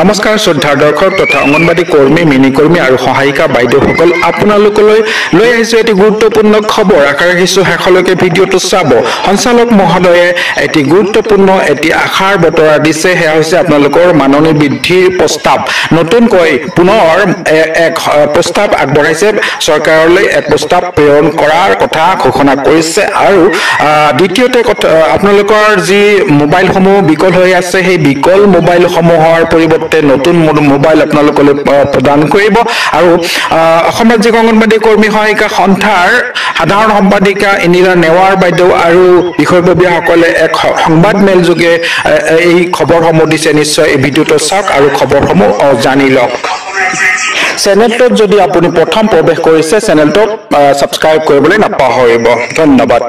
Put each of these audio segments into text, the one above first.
নমস্কাৰ শ্ৰদ্ধাৰ দৰ্শক তথা অংগনবাড়ী কৰ্মী মিনিকৰ্মী আৰু সহায়িকা বাইদেউসকল আপোনালোকলৈ লৈ আহিছো এটি গুৰুত্বপূৰ্ণ খবৰ আশা ৰাখিছো শেষলৈকে ভিডিঅটো চাব সঞ্চালক মহোদয়ে এটি গুৰুত্বপূৰ্ণ এটি আশাৰ বতৰা দিছে হেয়া হৈছে আপোনালোকৰ মাননী বৃদ্ধিৰ প্ৰস্তাৱ নতুনকৈ পুনৰ এক প্ৰস্তাৱ আগবঢ়াইছে চৰকাৰলৈ এক প্ৰস্তাৱ প্ৰেৰণ কৰাৰ কথা ঘোষণা কৰিছে আৰু দ্বিতীয়তে আপোনালোকৰ যি মোবাইলসমূহ বিকল হৈ আছে সেই বিকল মোবাইলসমূহৰ পৰিৱৰ্তে নতুন মোবাইল আপোনালোকলৈ প্ৰদান কৰিব আৰু অসম ৰাজ্যিক অংগনবাড়ী কৰ্মী সহায়িকা সন্থাৰ সাধাৰণ সম্পাদিকা ইন্দিৰা নেৱাৰ বাইদেউ আৰু বিষয়ববীয়াসকলে এক সংবাদ মেল যোগে এই খবৰসমূহ দিছে নিশ্চয় এই ভিডিঅটো চাওক আৰু খবৰসমূহ জানি লওক চেনেলটোত যদি আপুনি প্ৰথম প্ৰৱেশ কৰিছে চেনেলটো সাবস্ক্ৰাইব কৰিবলৈ নাপাহৰিব ধন্যবাদ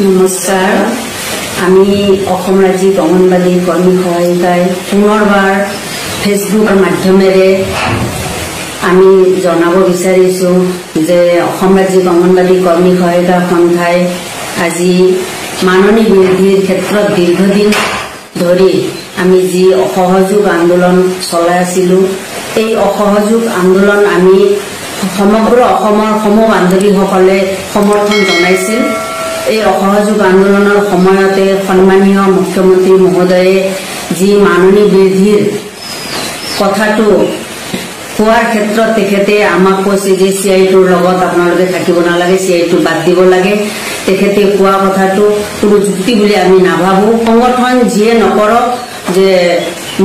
নমস্কাৰ আমি অসম ৰাজ্যিক অংগনবাড়ী কৰ্মী সহায়িকাই পুনৰবাৰ ফেচবুকৰ মাধ্যমেৰে আমি জনাব বিচাৰিছো যে অসম ৰাজ্যিক অংগনবাড়ী কৰ্মী সহায়িকা সন্থাই আজি মাননী বৃদ্ধিৰ ক্ষেত্ৰত দীৰ্ঘদিন ধৰি আমি যি অসহযোগ আন্দোলন চলাই আছিলো এই অসহযোগ আন্দোলন আমি সমগ্ৰ অসমৰ সম বান্ধৱীসকলে সমৰ্থন জনাইছিল এই অসহযোগ আন্দোলনৰ সময়তে সন্মানীয় মুখ্যমন্ত্ৰী মহোদয়ে যি মাননী বৃদ্ধিৰ কথাটো কোৱাৰ ক্ষেত্ৰত তেখেতে আমাক কৈছে যে সিআইটোৰ লগত আপোনালোকে থাকিব নালাগে সিআইটো বাদ দিব লাগে তেখেতে কোৱা কথাটো কোনো যুক্তি বুলি আমি নাভাবো সংগঠন যিয়ে নকৰক যে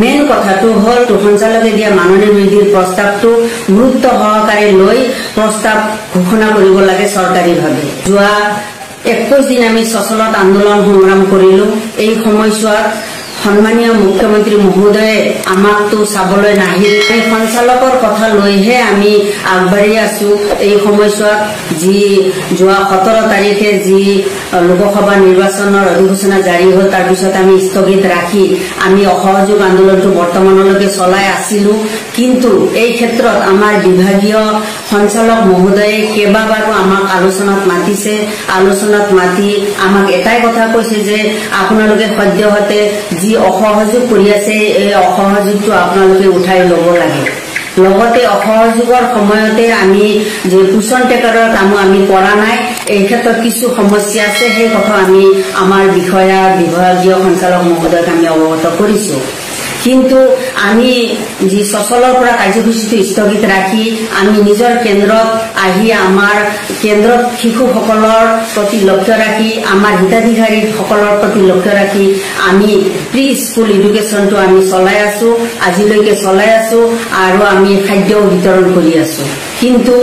মেইন কথাটো হল সঞ্চালকে দিয়া মাননী বৃদ্ধিৰ প্ৰস্তাৱটো গুৰুত্ব সহকাৰে লৈ প্ৰস্তাৱ ঘোষণা কৰিব লাগে চৰকাৰীভাৱে যোৱা 21 দিন আমি সচলত আন্দোলন সংগ্ৰাম কৰিলো এই সময়ছোৱাত সন্মানীয় মুখ্যমন্ত্ৰী মহোদয়ে আমাকতো চাবলৈ নাহিল এই সঞ্চালকৰ কথা লৈহে আমি আগবাঢ়ি আছো এই সময়ছোৱাত যি যোৱা 17 তাৰিখে যি লোকসভা নিৰ্বাচনৰ অধিসূচনা জাৰি হ'ল তাৰ পিছত আমি স্থগিত ৰাখি আমি অসহযোগ আন্দোলনটো বৰ্তমানলৈকে চলাই আছিলো কিন্তু এই ক্ষেত্ৰত আমাৰ বিভাগীয় সঞ্চালক মহোদয়ে কেইবাবাৰো আমাক আলোচনাত মাতিছে আলোচনাত মাতি আমাক এটাই কথা কৈছে যে আপোনালোকে সদ্যহতে যি অসহযোগ কৰি আছে এই অসহযোগটো আপোনালোকে উঠাই ল'ব লাগে লগতে অসহযোগৰ সময়তে আমি যে পোষণ টেকাৰৰ কাম আমি কৰা নাই এই ক্ষেত্ৰত কিছু সমস্যা আছে সেই কথা আমি আমাৰ বিভাগীয় সঞ্চালক মহোদয়ক আমি অৱগত কৰিছো কিন্তু আমি যি সচলৰ পৰা কাৰ্যসূচীটো স্থগিত ৰাখি আমি নিজৰ কেন্দ্ৰত আহি আমাৰ কেন্দ্ৰত শিশুসকলৰ প্ৰতি লক্ষ্য ৰাখি আমাৰ হিতাধিকাৰীসকলৰ প্ৰতি লক্ষ্য ৰাখি আমি প্ৰি স্কুল এডুকেশ্যনটো আমি চলাই আছো আজিলৈকে চলাই আছো আৰু আমি খাদ্য বিতৰণ কৰি আছো কিন্তু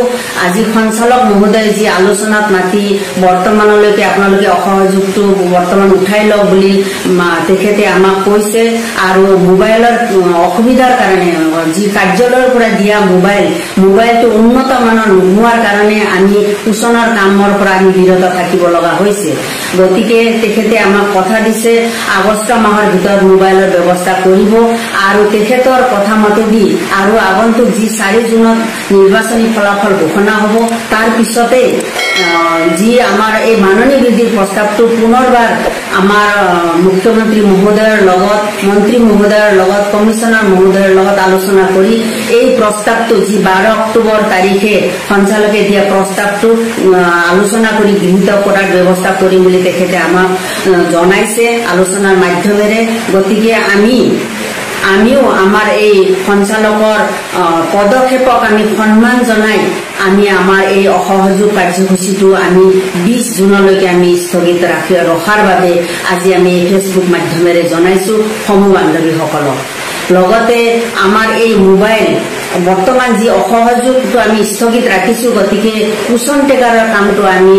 আজি সঞ্চালক মহোদয় যি আলোচনাত মাতি বৰ্তমানলৈকে আপোনালোকে অসহযোগটো বৰ্তমান উঠাই লওক বুলি তেখেতে আমাক কৈছে আৰু মোবাইলৰ অসুবিধাৰ কাৰণে যি কাৰ্যালয়ৰ পৰা দিয়া মোবাইলটো উন্নত মানৰ নোহোৱাৰ কাৰণে আমি পোষণৰ কামৰ পৰা আমি বিৰত থাকিব লগা হৈছে গতিকে তেখেতে আমাক কথা দিছে আগষ্ট মাহৰ ভিতৰত মোবাইলৰ ব্যৱস্থা কৰিব আৰু তেখেতৰ কথা মতে দি আৰু আগন্তুক যি 4 জুনত নিৰ্বাচনী ফলাফল ঘোষণা হ'ব তাৰ পিছতে যি আমাৰ এই মাননী বৃদ্ধিৰ প্ৰস্তাৱটো পুনৰবাৰ আমাৰ মুখ্যমন্ত্ৰী মহোদয়ৰ লগত মন্ত্ৰী মহোদয়ৰ লগত কমিশনাৰ মহোদয়ৰ লগত আলোচনা কৰি এই প্ৰস্তাৱটো যি 12 অক্টোবৰ তাৰিখে সঞ্চালকে দিয়া প্ৰস্তাৱটো আলোচনা কৰি গৃহীত কৰাৰ ব্যৱস্থা কৰিম বুলি তেখেতে আমাক জনাইছে আলোচনাৰ মাধ্যমেৰে গতিকে আমিও আমাৰ এই সঞ্চালকৰ পদক্ষেপক আমি সন্মান জনাই আমি আমাৰ এই অসহযোগ কাৰ্যসূচীটো আমি 20 জুনলৈকে আমি স্থগিত ৰখাৰ বাবে আজি আমি ফেচবুক মাধ্যমেৰে জনাইছো সমূহ বান্ধৱীসকলক লগতে আমাৰ এই মোবাইল বৰ্তমান যি অসহযোগটো আমি স্থগিত ৰাখিছো গতিকে পোষণ টেকাৰৰ কামটো আমি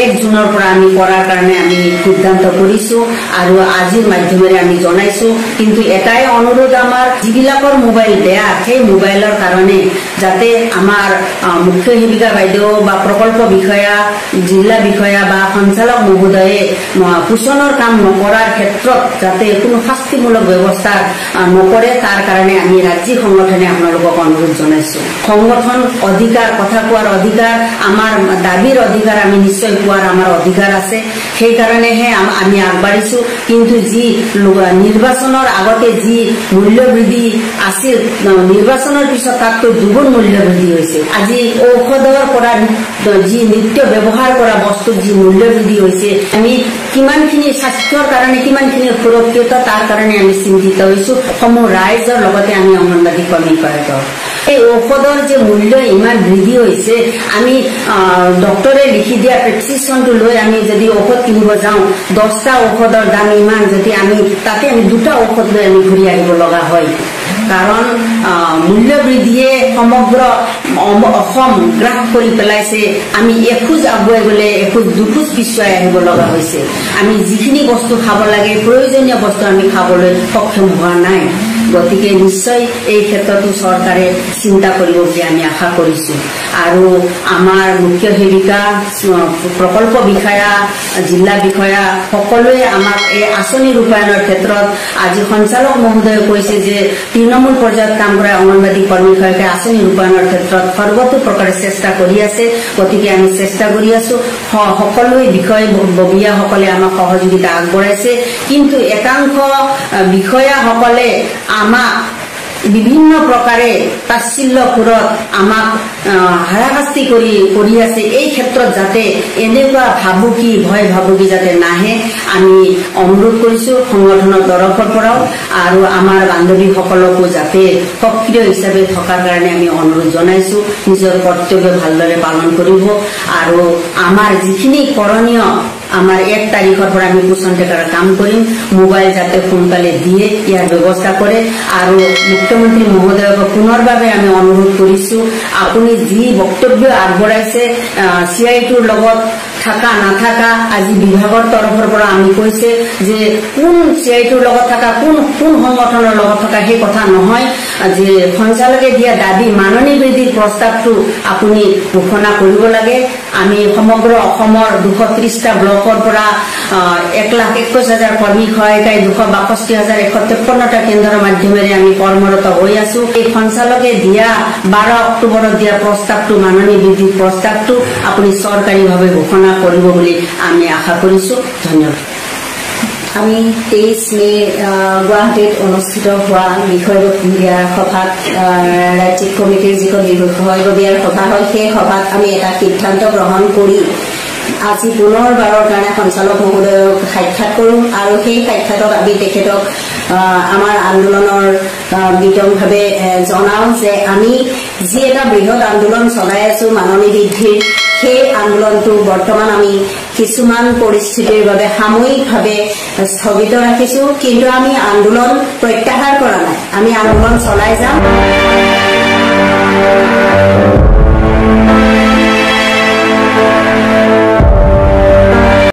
1 জুনৰ পৰা আমি কৰাৰ কাৰণে আমি সিদ্ধান্ত কৰিছো আৰু আজিৰ মাধ্যমেৰে আমি জনাইছো কিন্তু এটাই অনুৰোধ আমাৰ যিবিলাকৰ মোবাইল বেয়া সেই মোবাইলৰ কাৰণে যাতে আমাৰ মুখ্য সেৱিকা বাইদেউ বা প্ৰকল্প বিষয়া জিলা বিষয়া বা সঞ্চালক মহোদয়ে পোষণৰ কাম নকৰাৰ ক্ষেত্ৰত যাতে কোনো শাস্তিমূলক ব্যৱস্থা নকৰে তাৰ কাৰণে আমি ৰাজ্যিক সংগঠনে আপোনালোকক অনুৰোধ জনাইছো সংগঠন অধিকাৰ কথা কোৱাৰ অধিকাৰ আমাৰ দাবীৰ অধিকাৰ আমি নিশ্চয় কোৱাৰ আমাৰ অধিকাৰ আছে সেই কাৰণেহে আমি আগবাঢ়িছো কিন্তু যি নিৰ্বাচনৰ আগতে যি মূল্য বৃদ্ধি আছিল নিৰ্বাচনৰ পিছত তাতকৈ দুগুণ মূল্য বৃদ্ধি হৈছে আজি ঔষধৰ পৰা যি নিত্য ব্যৱহাৰ কৰা বস্তুৰ যি মূল্য বৃদ্ধি হৈছে আমি কিমানখিনি স্বাস্থ্যৰ কাৰণে কিমানখিনি সুৰক্ষিত তাৰ কাৰণে আমি চিন্তিত হৈছো সমূহ ৰাইজৰ লগতে আমি অংগনবাদী কৰ্মী এই ঔষধৰ যে মূল্য ইমান বৃদ্ধি হৈছে আমি ডক্টৰে লিখি দিয়া প্ৰেছক্ৰিপশ্যনটো লৈ আমি যদি ঔষধ কিনিব যাওঁ 10টা ঔষধৰ দাম ইমান যদি আমি তাতে আমি 2টা ঔষধ লৈ আমি ঘূৰি আহিব লগা হয় কাৰণ মূল্য বৃদ্ধিয়ে সমগ্ৰ অসম গ্ৰাস কৰি পেলাইছে আমি এখোজ আগুৱাই গলে এখোজ দুখোজ পিছুৱাই আহিব লগা হৈছে আমি যিখিনি বস্তু খাব লাগে প্ৰয়োজনীয় বস্তু আমি খাবলৈ সক্ষম হোৱা নাই গতিকে নিশ্চয় এই ক্ষেত্ৰতো চৰকাৰে চিন্তা কৰিব বুলি আমি আশা কৰিছো আৰু আমাৰ মুখ্য সেৱিকা প্ৰকল্প বিষয়া জিলা বিষয়া সকলোৱে আমাক এই আঁচনি ৰূপায়ণৰ ক্ষেত্ৰত আজি সঞ্চালক মহোদয়ে কৈছে যে তৃণমূল পৰ্যায়ত কাম কৰা অংগনবাদী কৰ্মীসকলে আঁচনি ৰূপায়ণৰ ক্ষেত্ৰত সৰ্বতোপ্ৰকাৰে চেষ্টা কৰি আছে গতিকে আমি চেষ্টা কৰি আছো সকলোৱে বিষয়ববীয়াসকলে আমাক সহযোগিতা আগবঢ়াইছে কিন্তু একাংশ বিষয়াসকলে আমাক বিভিন্ন প্ৰকাৰে তাচ্ছিল্যপুৰত আমাক হাৰাশাস্তি কৰি আছে এই ক্ষেত্ৰত যাতে এনেকুৱা ভাবুকি ভয় ভাবুকি যাতে নাহে আমি অনুৰোধ কৰিছো সংগঠনৰ তৰফৰ পৰাও আৰু আমাৰ বান্ধৱীসকলকো যাতে সক্ৰিয় হিচাপে থকাৰ কাৰণে আমি অনুৰোধ জনাইছো নিজৰ কৰ্তব্য ভালদৰে পালন কৰিব আৰু আমাৰ যিখিনি কৰণীয় আমাৰ 1 তাৰিখৰ পৰা আমি পোষণ টেকাৰ কাম কৰিম মোবাইল যাতে সোনকালে দিয়ে ইয়াৰ ব্যৱস্থা কৰে আৰু মুখ্যমন্ত্ৰী মহোদয়ক পুনৰবাবে আমি অনুৰোধ কৰিছো আপুনি যি বক্তব্য আগবঢ়াইছে CITৰ লগত থাকা নাথাকা আজি বিভাগৰ তৰফৰ পৰা আমি কৈছে যে কোন CITৰ লগত থাকা কোন সংগঠনৰ লগত থাকা সেই কথা নহয় যে সঞ্চালকে দিয়া দাবী মাননী বৃদ্ধিৰ প্ৰস্তাৱটো আপুনি ঘোষণা কৰিব লাগে আমি সমগ্ৰ অসমৰ 230টা ব্লকৰ পৰা 1,21,000 কৰ্মী সহায়িকাই 262,153টা কেন্দ্ৰৰ মাধ্যমেৰে আমি কৰ্মৰত হৈ আছো এই সঞ্চালকে দিয়া 12 অক্টোবৰত দিয়া প্ৰস্তাৱটো মাননী বৃদ্ধিৰ প্ৰস্তাৱটো আপুনি চৰকাৰীভাৱে ঘোষণা কৰিব বুলি আমি আশা কৰিছো ধন্যবাদ আমি 23 মে গুৱাহাটীত অনুষ্ঠিত হোৱা বিষয়ববীয়াৰ সভাত ৰাজ্যিক কমিটিৰ যিখন বিষয়ববীয়াৰ সভা হয় সেই সভাত আমি এটা সিদ্ধান্ত গ্ৰহণ কৰি আজি পুনৰবাৰৰ কাৰণে সঞ্চালক মহোদয়ক সাক্ষাৎ কৰোঁ আৰু সেই সাক্ষাতত আমি তেখেতক আমাৰ আন্দোলনৰ বিতংভাৱে জনাওঁ যে আমি যি এটা বৃহৎ আন্দোলন চলাই আছো মাননী বৃদ্ধিৰ সেই আন্দোলনটো বৰ্তমান আমি কিছুমান পৰিস্থিতিৰ বাবে সাময়িকভাৱে স্থগিত ৰাখিছো কিন্তু আমি আন্দোলন প্ৰত্যাহাৰ কৰা নাই আমি আন্দোলন চলাই যাম